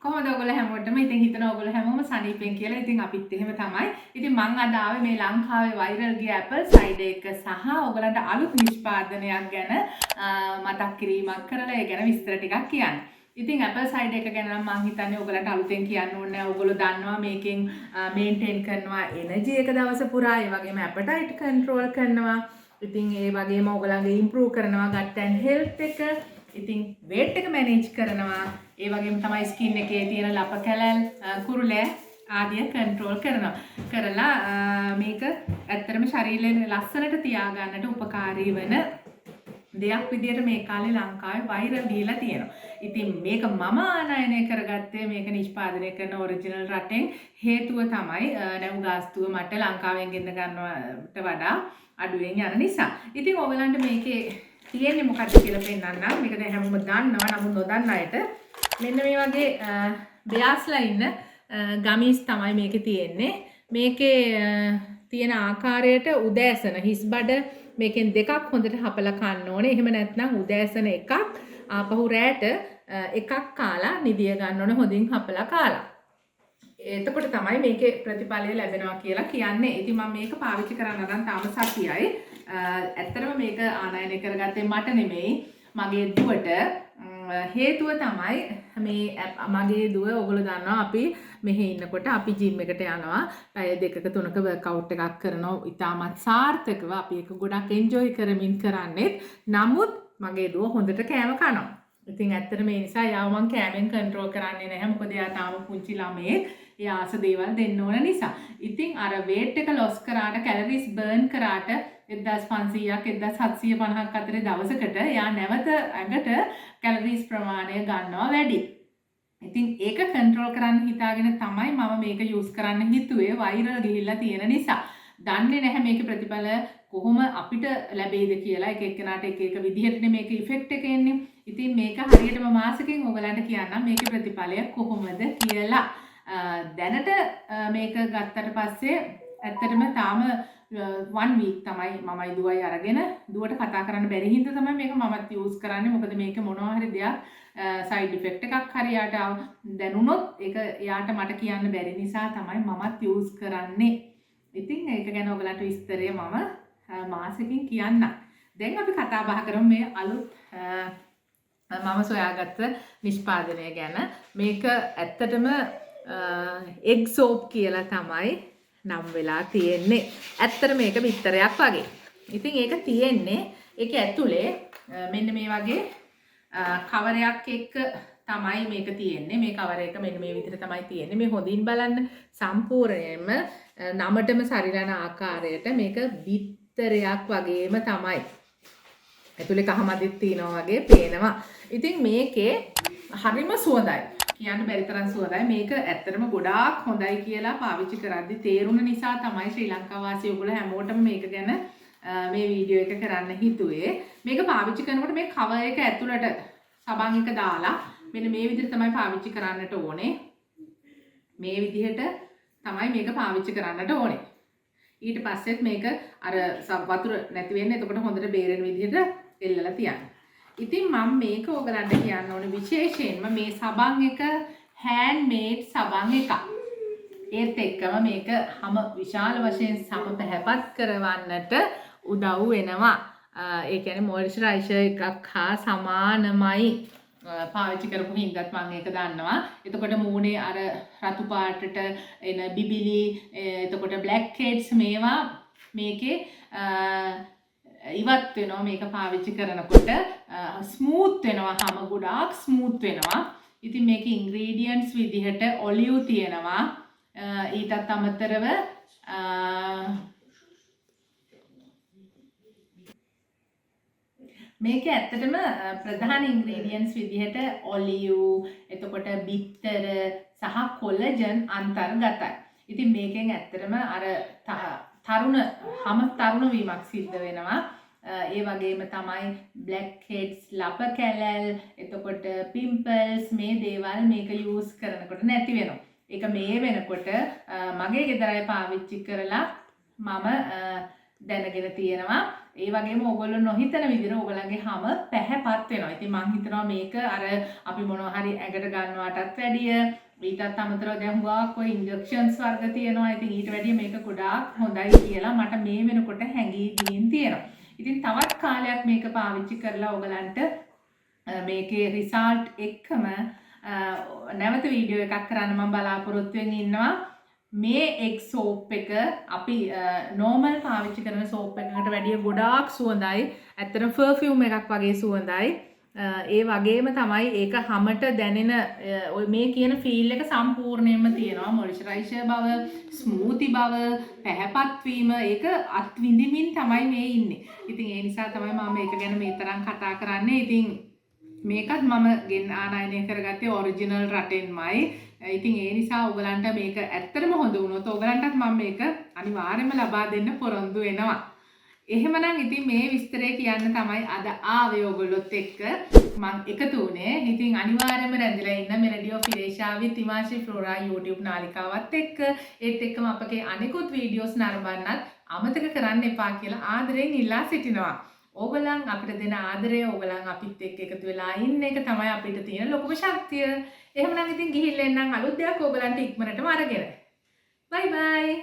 කොහොමද ඔයගොල්ලෝ හැමෝටම ඉතින් හිතනවා ඔයගොල්ලෝ හැමෝම සනීපෙන් කියලා. ඉතින් අපිත් එහෙම තමයි. ඉතින් මං අද ආවේ මේ ලංකාවේ වෛරල් ගිය Apple cider එක සහ ඔයගලන්ට අලුත් නිෂ්පාදනයක් ගැන මතක් කිරීමක් කරලා ඒ ගැන විස්තර ටිකක් කියන්න. ඉතින් Apple cider එක ගැන නම් මං හිතන්නේ ඔයගලන්ට අලුතෙන් කියන්න ඕනේ නැහැ. ඔයගොල්ලෝ දන්නවා මේකෙන් මේන්ටේන් කරනවා එනර්ජි එක දවස පුරා, ඒ වගේම ඇපටයිට් කන්ට්‍රෝල් කරනවා. ඉතින් ඒ වගේම ඔයගලන්ගේ ඉම්ප්‍රූව් කරනවා gut and health එක. ඉතින් weight එක මැනේජ් කරනවා. ඒ වගේම තමයි ස්කින් එකේ තියෙන ලප කැලල් කුරුලෑ ආදිය කන්ට්‍රෝල් කරලා මේක ඇත්තටම ශරීරයේ ලස්සනට තියාගන්නට උපකාරී වෙන දෙයක් විදියට මේ කාලේ ලංකාවේ වෛරල් දීලා තියෙනවා. ඉතින් මේක මම ආනයනය කරගත්තේ මේක නිෂ්පාදනය කරන ඔරිජිනල් රටෙන්. හේතුව තමයි නැව් ගාස්තුව මට ලංකාවෙන් ගෙන්න ගන්නවට වඩා අඩුවෙන් යන නිසා. ඉතින් ඔයගලන්ට මේකේ තියෙන්නේ මොකක්ද කියලා පෙන්නන්නම්. මේක දැන් හැමෝම දන්නවා. නමුත් නොදන්න අයට මෙන්න මේ වගේ බයාස්ලා ඉන්න ගමීස් තමයි මේකේ තියෙන්නේ. මේකේ තියෙන ආකාරයට උදෑසන හිස් බඩ මේකෙන් දෙකක් හොඳට හපලා කන්න ඕනේ. එහෙම නැත්නම් උදෑසන එකක් ආපහු රැට එකක් කාලා නිදිය ගන්න ඕනේ, හොඳින් හපලා කාලා. එතකොට තමයි මේකේ ප්‍රතිඵලය ලැබෙනවා කියලා කියන්නේ. ඉතින් මම මේක පාවිච්චි කරන්න නම් තාම සතියයි. ඇත්තටම මේක ආනයනය කරගත්තේ මට නෙමෙයි, මගේ දුවට. හේතුව තමයි මේ මගේ දුව, ඔයගොල්ලෝ දන්නවා අපි මෙහි ඉන්නකොට අපි ජිම් එකට යනවා. පැය 2ක 3ක වර්ක්අවුට් එකක් කරනවා. ඉතාමත් සාර්ථකව අපි ඒක ගොඩක් එන්ජොයි කරමින් කරන්නේ. නමුත් මගේ දුව හොඳට කෑම කනවා. ඉතින් ඇත්තට මේ නිසා යාව මම කෑමෙන් කන්ට්‍රෝල් කරන්නේ නැහැ. මොකද එයා තාම පුංචි ළමයෙක්. එයා ආස දේවල් දෙන්න ඕන නිසා. ඉතින් අර weight එක loss කරාට, calories burn කරාට 1500ක් 1750ක් අතරේ දවසකට එයා නැවත ඇඟට calories ප්‍රමාණය ගන්නවා වැඩි. ඉතින් ඒක කන්ට්‍රෝල් කරන්න හිතාගෙන තමයි මම මේක යූස් කරන්න හිතුවේ, වෛරල් ගිහිල්ලා තියෙන නිසා. දන්නේ නැහැ මේකේ ප්‍රතිඵල කොහොම අපිට ලැබෙයිද කියලා. එක එක්කෙනාට එක එක විදිහටනේ මේකේ ඉෆෙක්ට් එක එන්නේ. ඉතින් මේක හරියටම මාසෙකින් ඔයගලන්ට කියන්නම් මේකේ ප්‍රතිඵලය කොහොමද කියලා. දැනට මේක ගත්තට පස්සේ ඇත්තටම තාම 1 week තමයි මමයි දුවයි අරගෙන, දුවට කතා කරන්න බැරි හින්දා තමයි මේක මමත් යූස් කරන්නේ. මොකද මේක මොනවා හරි දෙයක් සයිඩ් ඉෆෙක්ට් එකක් හරි යාට දැනුනොත් ඒක යාට මට කියන්න බැරි නිසා තමයි මමත් යූස් කරන්නේ. ඉතින් ඒක ගැන ඔයගලන්ට විස්තරය මම මාසෙකින් කියන්නම්. දැන් අපි කතා බහ කරමු මේ අලුත් මම සොයාගත්ත නිෂ්පාදනය ගැන. මේක ඇත්තටම egg soap කියලා තමයි නම් වෙලා තියෙන්නේ. ඇත්තට මේක බිත්තරයක් වගේ. ඉතින් ඒක තියෙන්නේ ඒක ඇතුලේ මෙන්න මේ වගේ කවරයක් එක්ක තමයි මේක තියෙන්නේ. මේ කවර එක මෙන්න මේ විදිහට තමයි තියෙන්නේ. මේ හොඳින් බලන්න සම්පූර්ණයෙන්ම නමටම සරිලන ආකාරයට මේක බිත්තරයක් වගේම තමයි. ඇතුලේ කහමදිත් තියෙනවා වගේ පේනවා. ඉතින් මේකේ හරිම සුවඳයි. කියන්න බැරි තරම් සුවඳයි. මේක ඇත්තටම ගොඩාක් හොඳයි කියලා පාවිච්චි කරද්දි තේරුණ නිසා තමයි ශ්‍රී ලංකා වාසී ඔයගොල්ලෝ හැමෝටම මේක ගැන මේ වීඩියෝ එක කරන්න හිතුවේ. මේක පාවිච්චි කරනකොට මේ කවර් එක ඇතුළට සබන් එක දාලා මෙන්න මේ විදිහට තමයි පාවිච්චි කරන්නට ඕනේ. මේ විදිහට තමයි මේක පාවිච්චි කරන්නට ඕනේ. ඊට පස්සෙත් මේක අර වතුර නැති වෙන්න එතකොට හොඳට බේරෙන විදිහට එල්ලලා තියන්න. ඉතින් මම මේක ඔයගලන්ට කියන්න ඕනේ විශේෂයෙන්ම මේ සබන් එක handmade සබන් එකක්. ඒත් එක්කම මේක හැම විශාල වශයෙන් සම පැහැපත් කරවන්නට උදව් වෙනවා. ඒ කියන්නේ මොයිස්චරයිසර් එකක් හා සමානමයි. පාවිච්චි කරපු හින්දාත් මම ඒක දන්නවා. එතකොට මූණේ අර රතු පාටට එන බිබිලි, එතකොට black heads මේවා මේකේ ඉවත් වෙනවා. මේක පාවිච්චි කරනකොට ස්මූත් වෙනවා, හැම ගොඩාක් ස්මූත් වෙනවා. ඉතින් මේකේ ඉන්ග්‍රීඩියන්ට්ස් විදිහට ඔලිව් තියෙනවා. ඊටත් අමතරව මේකේ ඇත්තටම ප්‍රධාන ඉන්ග්‍රීඩියන්ට්ස් විදිහට ඔලිව්, එතකොට බිත්තර සහ කොලජන් අන්තර්ගතයි. ඉතින් මේකෙන් ඇත්තටම අර තරුණ වීමක් සිද්ධ වෙනවා. ඒ වගේම තමයි black heads, ලප කැලල්, එතකොට pimples මේ දේවල් මේක යූස් කරනකොට නැති වෙනවා. ඒක මේ වෙනකොට මගේ ගෙදර අය පාවිච්චි කරලා මම දැනගෙන තියෙනවා. ඒ වගේම ඔයගොල්ලෝ නොහිතන විදිහට ඔයගලගේ හැම පැහැපත් වෙනවා. ඉතින් මං හිතනවා මේක අර අපි මොනවා හරි ඇඟට ගන්නවටත් වැඩිය ඊටත් අමතරව දැන් හුඟක් ඔය ඉන්ජෙක්ෂන්ස් වර්ග තියෙනවා. ඉතින් ඊට වැඩිය මේක ගොඩාක් හොඳයි කියලා මට මේ වෙනකොට හැඟී ගින් තියෙනවා. ඉතින් තවත් කාලයක් මේක පාවිච්චි කරලා ඔයගලන්ට මේකේ රිසල්ට් එක්කම නැවත වීඩියෝ එකක් කරන්න මම බලාපොරොත්තු වෙමින් ඉන්නවා. මේ එක් සෝප් එක අපි නෝමල් පාවිච්චි කරන සෝප් එකකට වැඩිය ගොඩාක් සුවඳයි. ඇත්තටම පර්ෆියුම් එකක් වගේ සුවඳයි. ඒ වගේම තමයි ඒක හැමට දැනෙන ඔය මේ කියන ෆීල් එක සම්පූර්ණයෙන්ම තියෙනවා. මොයිස්චරයිසර් බව, ස්මූති බව, පැහැපත් වීම ඒක අත් විඳින්මින් තමයි මේ ඉන්නේ. ඉතින් ඒ නිසා තමයි මම මේක ගැන මේ තරම් කතා කරන්නේ. ඉතින් මේකත් මම ගෙන ආනයනය කරගත්තේ ඔරිජිනල් රටෙන්මයි. ඉතින් ඒ නිසා ඔයගලන්ට මේක ඇත්තටම හොඳ වුණොත් ඔයගලන්ටත් මම මේක අනිවාර්යයෙන්ම ලබා දෙන්න පොරොන්දු වෙනවා. එහෙමනම් ඉතින් මේ විස්තරය කියන්න තමයි අද ආවේ ඔයගොල්ලොත් එක්ක මම එකතු වුණේ. ඉතින් අනිවාර්යයෙන්ම රැඳිලා ඉන්න මෙලඩි ඔෆ් ඉරේෂාවේ තිමාෂි ෆ්ලෝරා YouTube නාලිකාවත් එක්ක ඒත් එක්කම අපගේ අනිකුත් වීඩියෝස් නරඹන්නත් අමතක කරන්න එපා කියලා ආදරෙන් ඉල්ලා සිටිනවා. ඕගලන් අපිට දෙන ආදරය ඕගලන් අපිත් එක්ක එකතු වෙලා ඉන්න එක තමයි අපිට තියෙන ලොකුම ශක්තිය. එහෙමනම් ඉතින් ගිහිල්ලා එන්නම් අලුත් දෙයක් ඕගලන්ට ඉක්මනටම අරගෙන. බයි බයි.